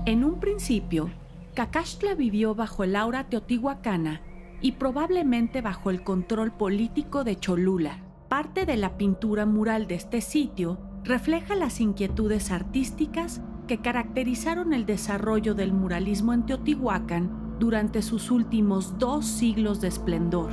En un principio, Cacaxtla vivió bajo el aura teotihuacana y probablemente bajo el control político de Cholula. Parte de la pintura mural de este sitio refleja las inquietudes artísticas que caracterizaron el desarrollo del muralismo en Teotihuacán durante sus últimos 2 siglos de esplendor.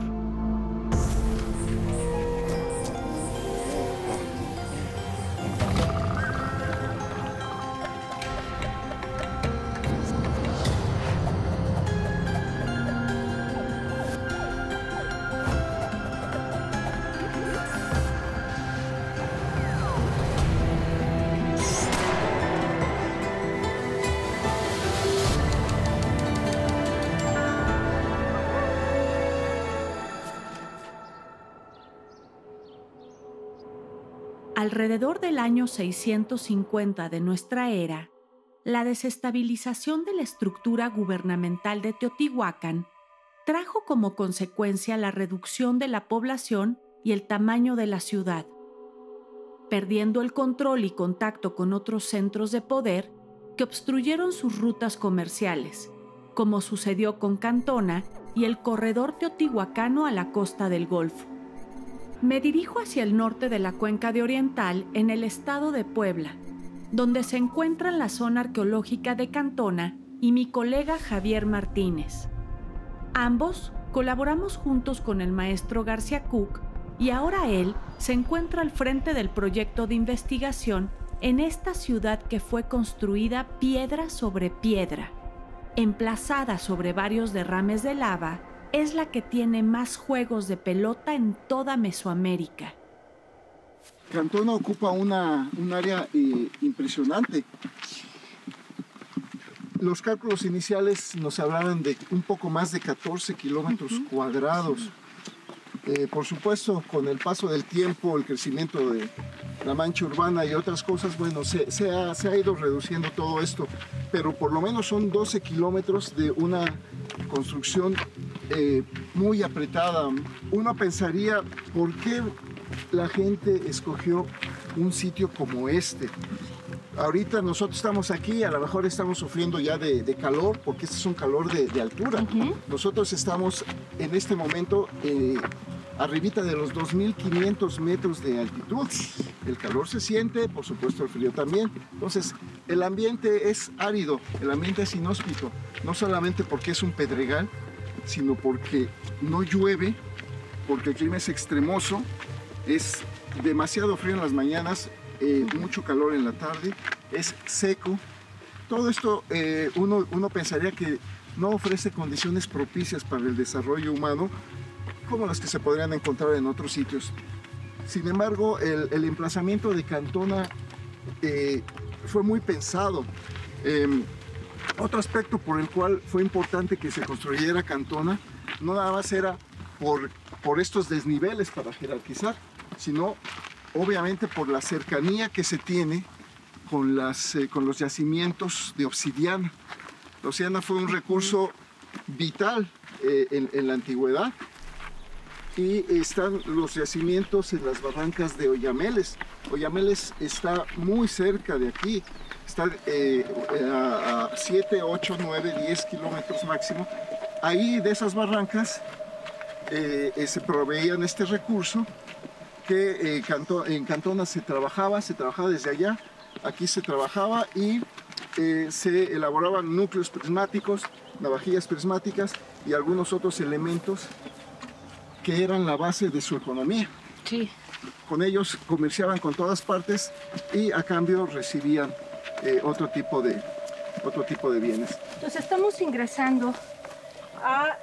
Alrededor del año 650 de nuestra era, la desestabilización de la estructura gubernamental de Teotihuacán trajo como consecuencia la reducción de la población y el tamaño de la ciudad. Perdiendo el control y contacto con otros centros de poder que obstruyeron sus rutas comerciales, como sucedió con Cantona y el corredor teotihuacano a la costa del Golfo. Me dirijo hacia el norte de la cuenca de Oriental, en el estado de Puebla, donde se encuentran la zona arqueológica de Cantona y mi colega Javier Martínez. Ambos colaboramos juntos con el maestro García Cook y ahora él se encuentra al frente del proyecto de investigación en esta ciudad que fue construida piedra sobre piedra. Emplazada sobre varios derrames de lava, es la que tiene más juegos de pelota en toda Mesoamérica. Cantona ocupa un área impresionante. Los cálculos iniciales nos hablaban de un poco más de 14 kilómetros cuadrados. Por supuesto, con el paso del tiempo, el crecimiento de la mancha urbana y otras cosas, bueno, se ha ido reduciendo todo esto, pero por lo menos son 12 kilómetros de una construcción muy apretada. Uno pensaría, ¿por qué la gente escogió un sitio como este? Ahorita nosotros estamos aquí, a lo mejor estamos sufriendo ya de calor, porque este es un calor de altura. Nosotros estamos en este momento arribita de los 2.500 metros de altitud. El calor se siente, por supuesto el frío también. Entonces, el ambiente es árido, el ambiente es inhóspito, no solamente porque es un pedregal, sino porque no llueve, porque el clima es extremoso, es demasiado frío en las mañanas, mucho calor en la tarde, es seco. Todo esto uno pensaría que no ofrece condiciones propicias para el desarrollo humano como las que se podrían encontrar en otros sitios. Sin embargo, el emplazamiento de Cantona fue muy pensado. Otro aspecto por el cual fue importante que se construyera Cantona no nada más era por estos desniveles para jerarquizar, sino obviamente por la cercanía que se tiene con los yacimientos de obsidiana. La obsidiana fue un recurso vital en la antigüedad, y están los yacimientos en las barrancas de Oyameles. Oyameles está muy cerca de aquí, está a 7, 8, 9, 10 kilómetros máximo. Ahí de esas barrancas se proveían este recurso que en Cantona se trabajaba desde allá, aquí se trabajaba y se elaboraban núcleos prismáticos, navajillas prismáticas y algunos otros elementos que eran la base de su economía. Sí. Con ellos comerciaban con todas partes y a cambio recibían otro tipo de bienes. Entonces estamos ingresando a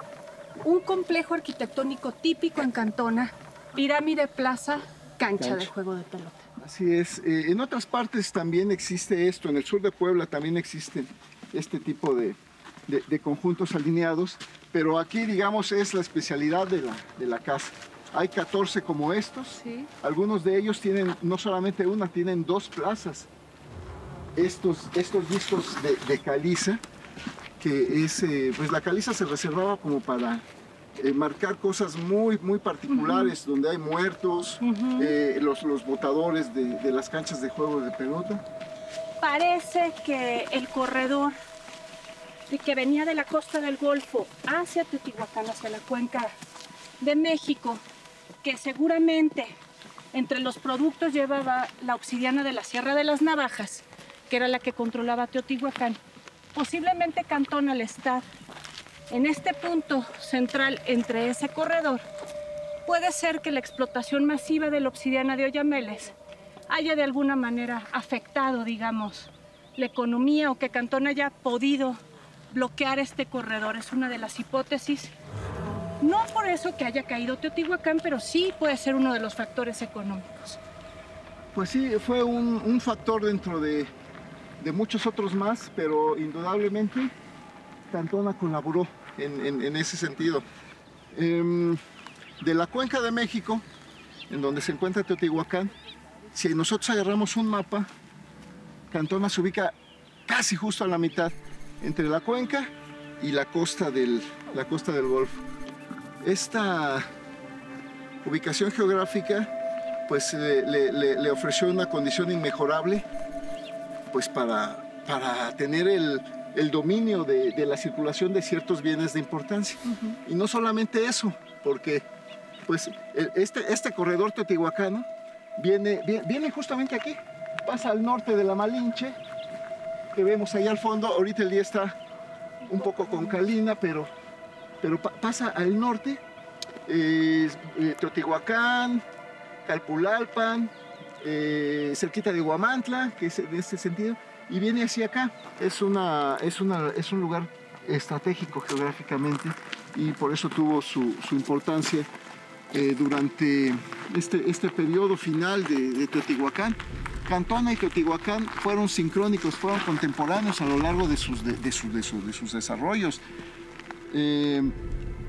un complejo arquitectónico típico en Cantona, pirámide, plaza, cancha de juego de pelota. Así es. En otras partes también existe esto. En el sur de Puebla también existen este tipo de conjuntos alineados, pero aquí, digamos, es la especialidad de la casa. Hay 14 como estos. Sí. Algunos de ellos tienen no solamente una, tienen 2 plazas. Estos discos de caliza, que es, pues la caliza se reservaba como para marcar cosas muy particulares, donde hay muertos, los botadores de las canchas de juego de pelota. Parece que el corredor y que venía de la costa del Golfo hacia Teotihuacán, hacia la cuenca de México, que seguramente entre los productos llevaba la obsidiana de la Sierra de las Navajas, que era la que controlaba Teotihuacán. Posiblemente Cantón, al estar en este punto central entre ese corredor, puede ser que la explotación masiva de la obsidiana de Oyameles haya de alguna manera afectado, digamos, la economía, o que Cantón haya podido bloquear este corredor. Es una de las hipótesis. No por eso que haya caído Teotihuacán, pero sí puede ser uno de los factores económicos. Pues sí, fue un factor dentro de muchos otros más, pero indudablemente Cantona colaboró en ese sentido. De la cuenca de México, en donde se encuentra Teotihuacán, si nosotros agarramos un mapa, Cantona se ubica casi justo a la mitad entre la cuenca y la costa del Golfo. Esta ubicación geográfica pues le ofreció una condición inmejorable pues para tener el dominio de la circulación de ciertos bienes de importancia. Y no solamente eso, porque pues este corredor teotihuacano viene justamente aquí, pasa al norte de la Malinche, que vemos ahí al fondo. Ahorita el día está un poco con calina, pero pasa al norte, Teotihuacán, Calpulalpan, cerquita de Huamantla, que es en este sentido, y viene hacia acá. Es un lugar estratégico geográficamente, y por eso tuvo su importancia durante este periodo final de Teotihuacán. Cantona y Teotihuacán fueron sincrónicos, fueron contemporáneos a lo largo de sus desarrollos.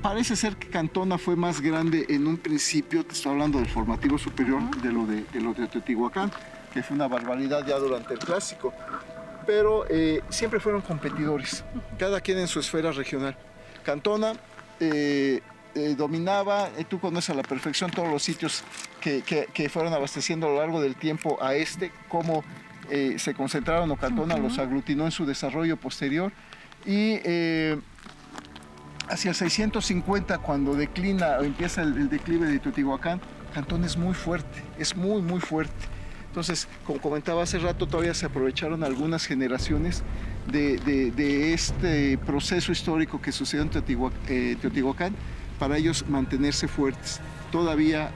Parece ser que Cantona fue más grande en un principio, te estoy hablando del formativo superior, de lo de Teotihuacán, que fue una barbaridad ya durante el clásico, pero siempre fueron competidores, cada quien en su esfera regional. Cantona dominaba, tú conoces a la perfección todos los sitios que fueron abasteciendo a lo largo del tiempo a cómo se concentraron, o Cantona los aglutinó en su desarrollo posterior, y hacia el 650, cuando declina o empieza el declive de Teotihuacán, Cantón es muy fuerte, es muy fuerte. Entonces, como comentaba hace rato, todavía se aprovecharon algunas generaciones de este proceso histórico que sucedió en Teotihuacán para ellos mantenerse fuertes, todavía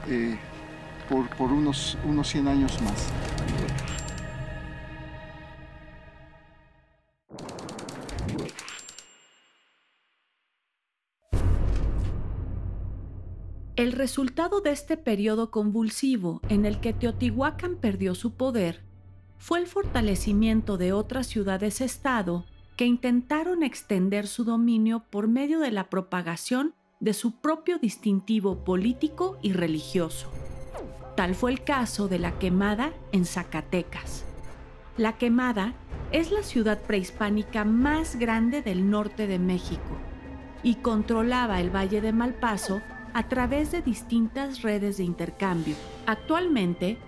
por unos 100 años más. El resultado de este periodo convulsivo en el que Teotihuacán perdió su poder fue el fortalecimiento de otras ciudades-estado que intentaron extender su dominio por medio de la propagación de su propio distintivo político y religioso. Tal fue el caso de La Quemada en Zacatecas. La Quemada es la ciudad prehispánica más grande del norte de México y controlaba el Valle de Malpaso a través de distintas redes de intercambio. Actualmente,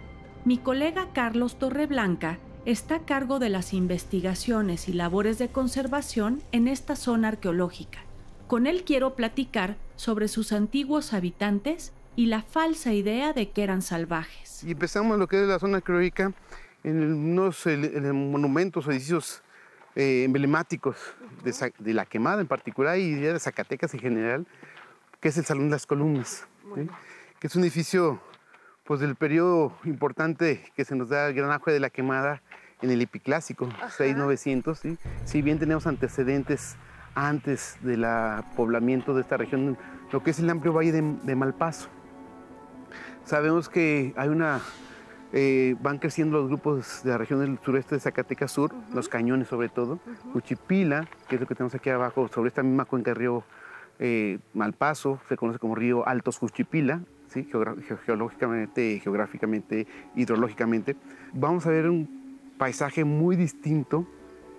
mi colega Carlos Torreblanca está a cargo de las investigaciones y labores de conservación en esta zona arqueológica. Con él quiero platicar sobre sus antiguos habitantes y la falsa idea de que eran salvajes. Y empezamos lo que es la zona arqueológica en unos monumentos o edificios emblemáticos de La Quemada en particular y de Zacatecas en general, que es el Salón de las Columnas, ¿sí? Que es un edificio pues, del periodo importante que se nos da el gran auge de La Quemada en el epiclásico, 600-900. ¿Sí? Si bien tenemos antecedentes antes del poblamiento de esta región, lo que es el amplio valle de Malpaso. Sabemos que hay van creciendo los grupos de la región del sureste de Zacatecas Sur, los cañones sobre todo, Juchipila, que es lo que tenemos aquí abajo, sobre esta misma cuenca del río Malpaso, se conoce como río Altos Juchipila, ¿sí? Geológicamente, geográficamente, hidrológicamente. Vamos a ver un paisaje muy distinto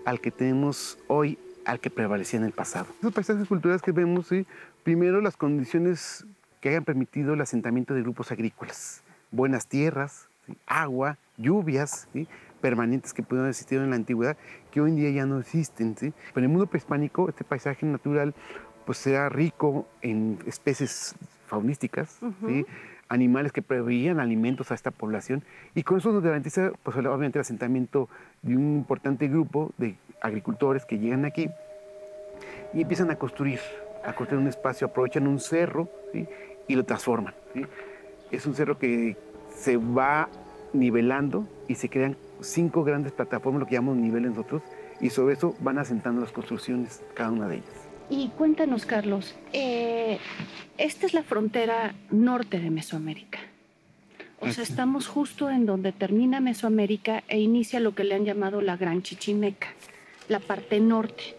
al que tenemos hoy, al que prevalecía en el pasado. Esos paisajes culturales que vemos, ¿sí? Primero las condiciones que hayan permitido el asentamiento de grupos agrícolas, buenas tierras, ¿sí? Agua, lluvias, ¿sí? permanentes que pudieron haber existido en la antigüedad, que hoy en día ya no existen, ¿sí? Pero en el mundo prehispánico, este paisaje natural pues era rico en especies faunísticas, ¿sí? Animales que proveían alimentos a esta población, y con eso nos garantiza pues, obviamente el asentamiento de un importante grupo de agricultores que llegan aquí y empiezan a construir un espacio, aprovechan un cerro, ¿sí? Y lo transforman, ¿sí? Es un cerro que se va nivelando y se crean 5 grandes plataformas, lo que llamamos niveles nosotros, y sobre eso van asentando las construcciones, cada una de ellas. Y cuéntanos, Carlos, esta es la frontera norte de Mesoamérica. O sea, estamos justo en donde termina Mesoamérica e inicia lo que le han llamado la Gran Chichimeca, la parte norte.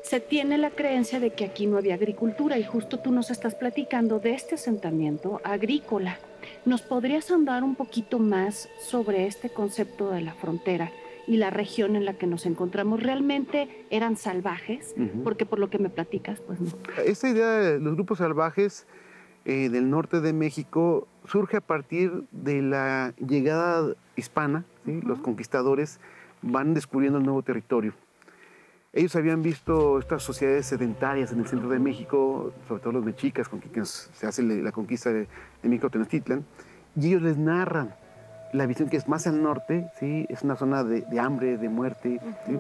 Se tiene la creencia de que aquí no había agricultura y justo tú nos estás platicando de este asentamiento agrícola. ¿Nos podrías ahondar un poquito más sobre este concepto de la frontera y la región en la que nos encontramos? ¿Realmente eran salvajes? Porque por lo que me platicas, pues no. Esta idea de los grupos salvajes del norte de México surge a partir de la llegada hispana, ¿sí? Los conquistadores van descubriendo el nuevo territorio. Ellos habían visto estas sociedades sedentarias en el centro de México, sobre todo los mexicas, con quienes se hace la conquista de México Tenochtitlan, y ellos les narran la visión que es más al norte, ¿sí? Es una zona de hambre, de muerte, ¿sí?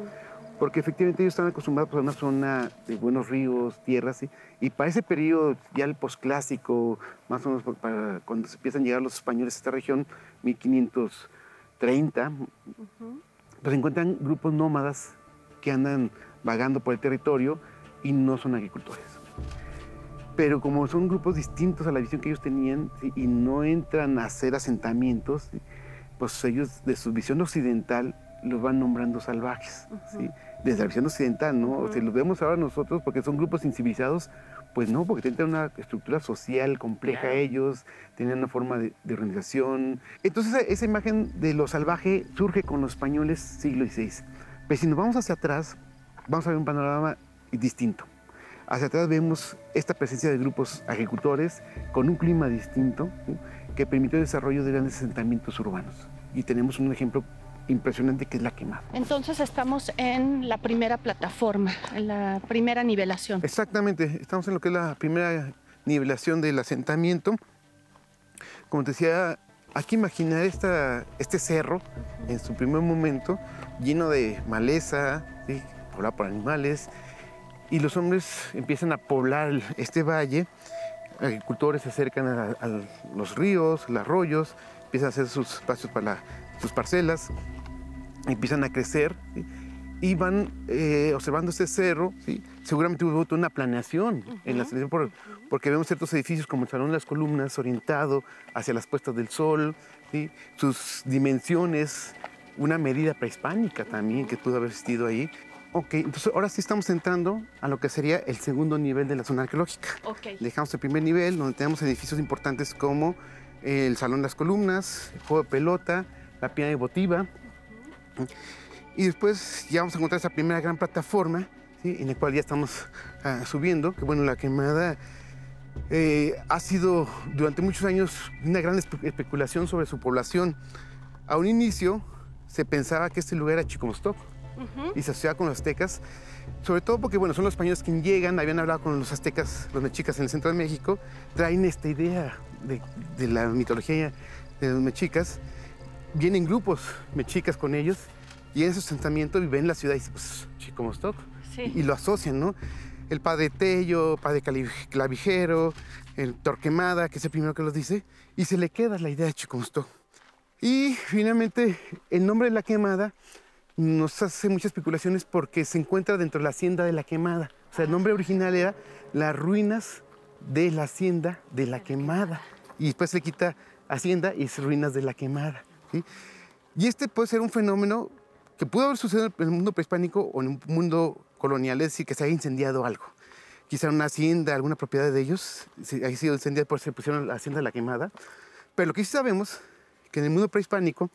Porque efectivamente ellos están acostumbrados a una zona de buenos ríos, tierras, ¿sí? Y para ese periodo, ya el posclásico, más o menos para cuando se empiezan a llegar los españoles a esta región, 1530, pues encuentran grupos nómadas que andan vagando por el territorio y no son agricultores. Pero como son grupos distintos a la visión que ellos tenían, ¿sí? Y no entran a hacer asentamientos, ¿sí? Pues ellos de su visión occidental los van nombrando salvajes, ¿sí? Desde la visión occidental, ¿no? Si los vemos ahora nosotros porque son grupos incivilizados, pues no, porque tienen una estructura social compleja ellos, tienen una forma de organización. Entonces esa imagen de lo salvaje surge con los españoles siglo XVI. Pero si nos vamos hacia atrás, vamos a ver un panorama distinto. Hacia atrás vemos esta presencia de grupos agricultores con un clima distinto, ¿sí? Que permitió el desarrollo de grandes asentamientos urbanos. Y tenemos un ejemplo impresionante que es la Quemada. Entonces estamos en la primera plataforma, en la primera nivelación. Exactamente, estamos en lo que es la primera nivelación del asentamiento. Como te decía, hay que imaginar este cerro en su primer momento lleno de maleza, ¿sí? Poblado por animales, y los hombres empiezan a poblar este valle. Agricultores se acercan a los ríos, los arroyos, empiezan a hacer sus espacios para sus parcelas, empiezan a crecer, ¿sí? Y van observando este cerro, ¿sí? Seguramente hubo una planeación en la selección porque vemos ciertos edificios como el Salón de las Columnas orientado hacia las puestas del sol, ¿sí? Sus dimensiones, una medida prehispánica también que pudo haber existido ahí. Ok, entonces ahora sí estamos entrando a lo que sería el segundo nivel de la zona arqueológica. Dejamos el primer nivel donde tenemos edificios importantes como el Salón de las Columnas, el juego de pelota, la pirámide votiva. Y después ya vamos a encontrar esa primera gran plataforma, ¿sí? En la cual ya estamos subiendo, que bueno, la Quemada ha sido durante muchos años una gran especulación sobre su población. A un inicio se pensaba que este lugar era Chicomostoc y se asociaba con los aztecas, sobre todo porque bueno, son los españoles quienes llegan, habían hablado con los aztecas, los mexicas en el centro de México, traen esta idea de la mitología de los mexicas, vienen grupos mexicas con ellos y en ese asentamiento ven la ciudad y dicen, pues, Chicomostoc, y lo asocian, ¿no? El padre Tello, padre Clavijero, el Torquemada, que es el primero que los dice, y se le queda la idea de Chicomostoc. Y finalmente el nombre de la Quemada nos hace muchas especulaciones porque se encuentra dentro de la hacienda de la Quemada. O sea, el nombre original era las ruinas de la hacienda de la Quemada. Y después se le quita hacienda y es ruinas de la Quemada, ¿sí? Y este puede ser un fenómeno que pudo haber sucedido en el mundo prehispánico o en un mundo colonial, es decir, que se haya incendiado algo. Quizá una hacienda, alguna propiedad de ellos, ha sido incendiada por se pusieron la hacienda de la Quemada. Pero lo que sí sabemos que en el mundo prehispánico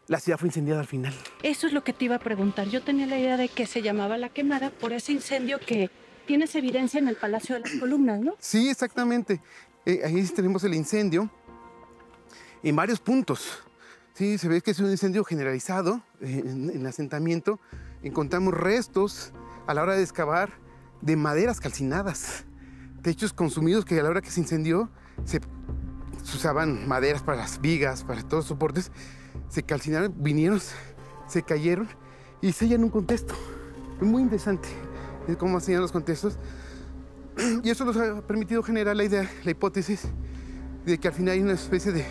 la ciudad fue incendiada al final. Eso es lo que te iba a preguntar. Yo tenía la idea de que se llamaba la Quemada por ese incendio que tienes evidencia en el Palacio de las Columnas, ¿no? Sí, exactamente. Ahí tenemos el incendio en varios puntos. Sí, se ve que es un incendio generalizado en el asentamiento. Encontramos restos a la hora de excavar de maderas calcinadas, techos consumidos que a la hora que se incendió se usaban maderas para las vigas, para todos los soportes. Se calcinaron, vinieron, se cayeron y sellan un contexto. Es muy interesante cómo sellan los contextos. Y eso nos ha permitido generar la idea, la hipótesis de que al final hay una especie de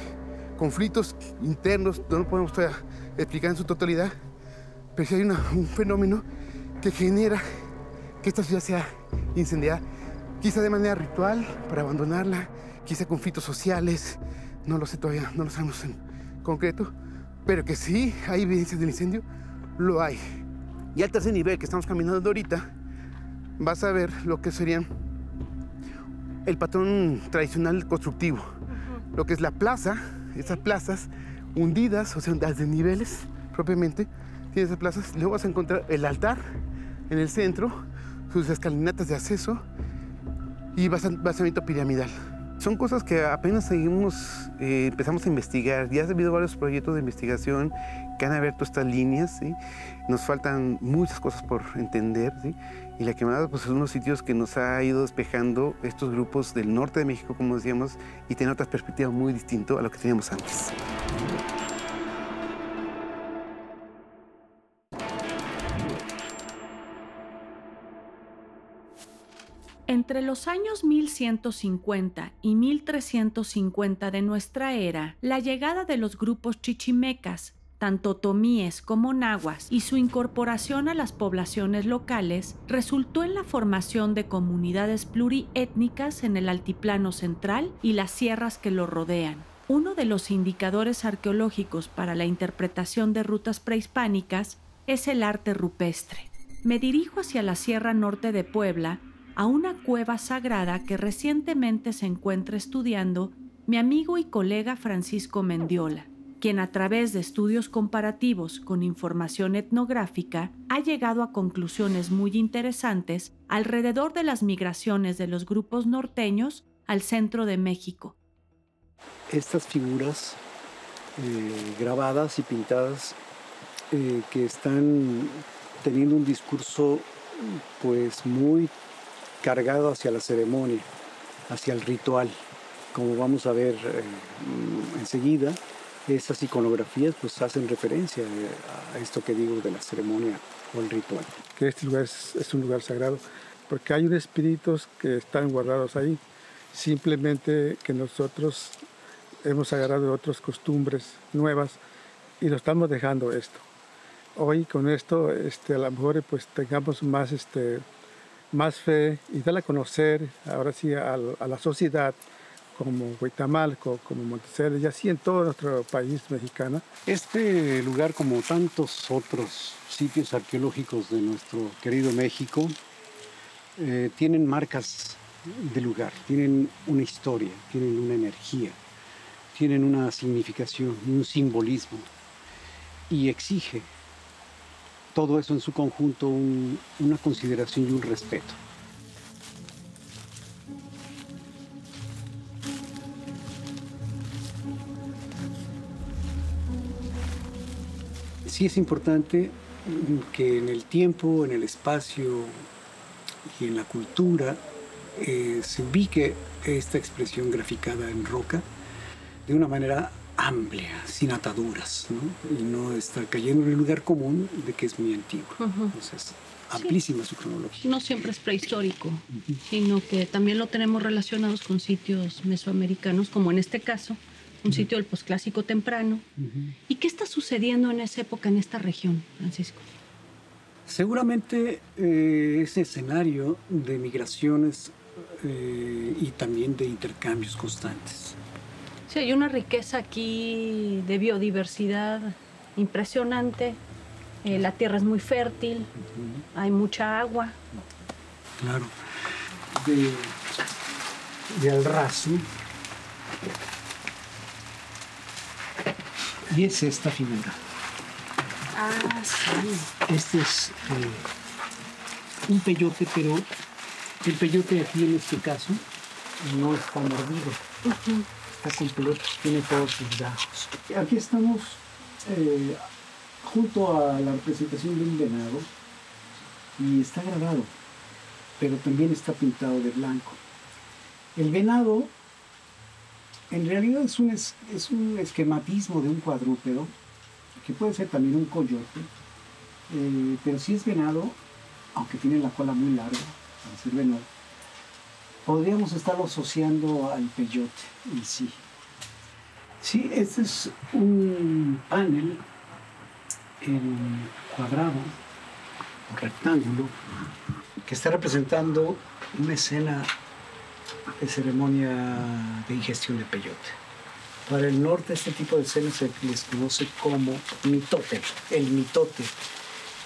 conflictos internos, no lo podemos todavía explicar en su totalidad, pero sí hay un fenómeno que genera que esta ciudad sea incendiada, quizá de manera ritual, para abandonarla, quizá conflictos sociales, no lo sé todavía, no lo sabemos en concreto, pero que sí hay evidencias del incendio, lo hay. Y al tercer nivel que estamos caminando ahorita, vas a ver lo que serían el patrón tradicional constructivo, lo que es la plaza, esas plazas hundidas, o sea, desde niveles propiamente, tiene esas plazas. Luego vas a encontrar el altar en el centro, sus escalinatas de acceso y basamento piramidal. Son cosas que apenas empezamos a investigar. Ya ha habido varios proyectos de investigación que han abierto estas líneas, ¿sí? Nos faltan muchas cosas por entender, ¿sí? Y La Quemada, pues, es uno de los sitios que nos ha ido despejando estos grupos del norte de México, como decíamos, y tener otra perspectiva muy distinta a lo que teníamos antes. Entre los años 1150 y 1350 de nuestra era, la llegada de los grupos chichimecas, tanto otomíes como nahuas, y su incorporación a las poblaciones locales resultó en la formación de comunidades pluriétnicas en el altiplano central y las sierras que lo rodean. Uno de los indicadores arqueológicos para la interpretación de rutas prehispánicas es el arte rupestre. Me dirijo hacia la Sierra Norte de Puebla, a una cueva sagrada que recientemente se encuentra estudiando mi amigo y colega Francisco Mendiola, quien a través de estudios comparativos con información etnográfica ha llegado a conclusiones muy interesantes alrededor de las migraciones de los grupos norteños al centro de México. Estas figuras grabadas y pintadas que están teniendo un discurso pues muy cargado hacia la ceremonia, hacia el ritual, como vamos a ver enseguida. Esas iconografías pues hacen referencia a esto que digo de la ceremonia o el ritual. Que este lugar es un lugar sagrado, porque hay unos espíritus que están guardados ahí, simplemente que nosotros hemos agarrado otras costumbres nuevas y lo estamos dejando esto. Hoy con esto a lo mejor pues tengamos más fe y darle a conocer ahora sí a la sociedad, como Huitamalco, como Monticello y así en todo nuestro país mexicano. Este lugar, como tantos otros sitios arqueológicos de nuestro querido México, tienen marcas de lugar, tienen una historia, tienen una energía, tienen una significación, un simbolismo, y exige todo eso en su conjunto una consideración y un respeto. Sí es importante que en el tiempo, en el espacio y en la cultura se ubique esta expresión graficada en roca de una manera amplia, sin ataduras, ¿no? Y no estar cayendo en el lugar común de que es muy antiguo. Entonces, amplísima su cronología. No siempre es prehistórico, sino que también lo tenemos relacionados con sitios mesoamericanos, como en este caso, un sitio del posclásico temprano. ¿Y qué está sucediendo en esa época, en esta región, Francisco? Seguramente ese escenario de migraciones y también de intercambios constantes. Sí, hay una riqueza aquí de biodiversidad impresionante. La tierra es muy fértil, hay mucha agua. Claro. De al raso. Y es esta figura. Ah, sí. Este es un peyote, pero el peyote aquí en este caso no está mordido. Está completo, tiene todos sus gajos. Aquí estamos junto a la representación de un venado y está grabado, pero también está pintado de blanco. El venado en realidad es un esquematismo de un cuadrúpedo, que puede ser también un coyote, pero si es venado, aunque tiene la cola muy larga, para ser venado, podríamos estarlo asociando al peyote en sí. Sí, este es un panel en cuadrado o rectángulo que está representando una escena de ceremonia de ingestión de peyote. Para el norte este tipo de escenas se les conoce como mitote, el mitote,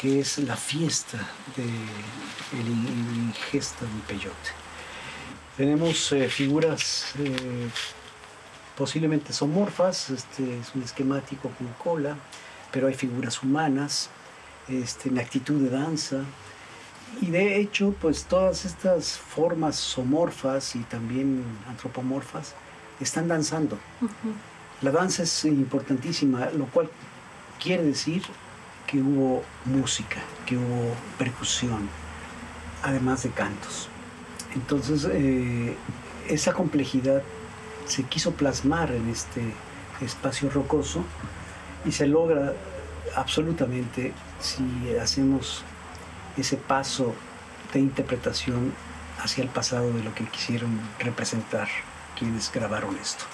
que es la fiesta de la ingesta del peyote. Tenemos figuras posiblemente zoomorfas, este es un esquemático con cola, pero hay figuras humanas, en actitud de danza. Y de hecho, pues todas estas formas zoomorfas y también antropomorfas están danzando. La danza es importantísima, lo cual quiere decir que hubo música, que hubo percusión, además de cantos. Entonces, esa complejidad se quiso plasmar en este espacio rocoso y se logra absolutamente si hacemos ese paso de interpretación hacia el pasado de lo que quisieron representar quienes grabaron esto.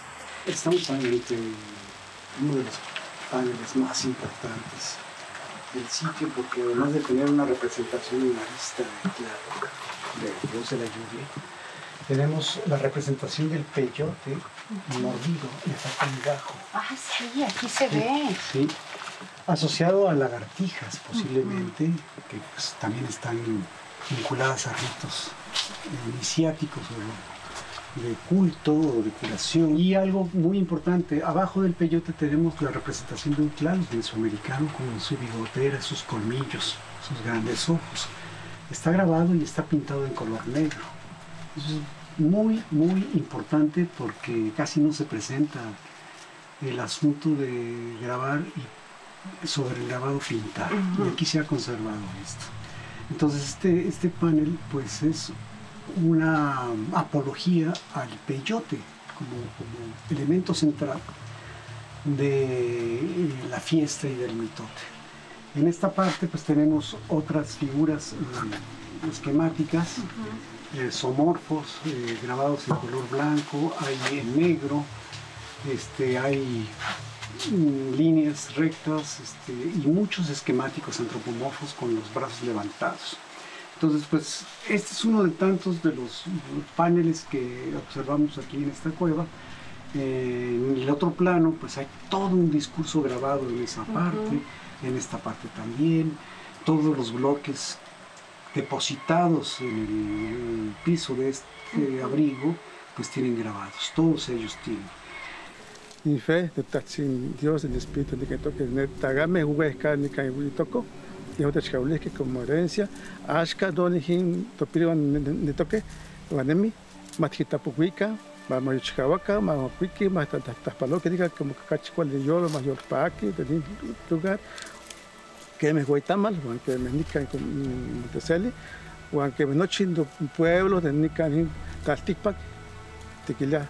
Estamos ante uno de los paneles más importantes del sitio, porque además de tener una representación en la vista del dios de la lluvia, tenemos la representación del peyote mordido, le falta un gajo. Ah, sí, aquí se ve. Sí, asociado a lagartijas posiblemente, que pues, también están vinculadas a ritos iniciáticos o de culto o de curación. Y algo muy importante, abajo del peyote tenemos la representación de un claro mesoamericano con su bigotera, sus colmillos, sus grandes ojos. Está grabado y está pintado en color negro. Eso es muy, muy importante porque casi no se presenta el asunto de grabar y sobre el grabado pintar. Y aquí se ha conservado esto. Entonces este panel pues es una apología al peyote como elemento central de la fiesta y del mitote. En esta parte pues tenemos otras figuras esquemáticas, zoomorfos, grabados en color blanco, hay en negro, hay líneas rectas y muchos esquemáticos antropomorfos con los brazos levantados. Entonces, pues, este es uno de tantos de los paneles que observamos aquí en esta cueva. En el otro plano, pues, hay todo un discurso grabado en esa parte, en esta parte también. Todos los bloques depositados en el piso de este abrigo, pues, tienen grabados. Todos ellos tienen. Y fe, de Tatsin, Dios, el Espíritu, de que toque, Tagame, Huesca, ni Caibulitoco. Y otras que como herencia, Ashka, Donijin, Topiriwan, de toque, Vanemi, Matjitapuica, Mamayuchawaka, Mamapuiki, Matataspalo, que diga como Cachicual de Yolo, Mayor Paki, de lugar, que me Guaitamal, que me Nica en Monteseli, o aunque me nochindo pueblo de Nica en Taltipac, Tequila,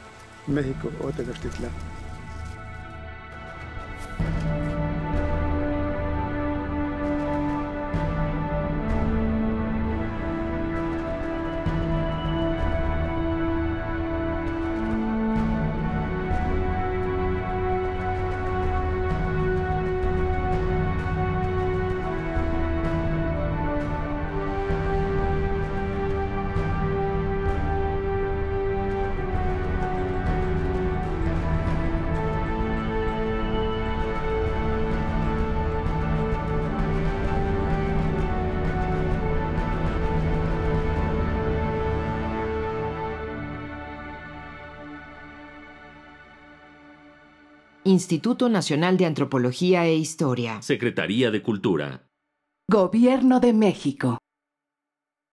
México, o Tenochtitlán. Instituto Nacional de Antropología e Historia. Secretaría de Cultura. Gobierno de México.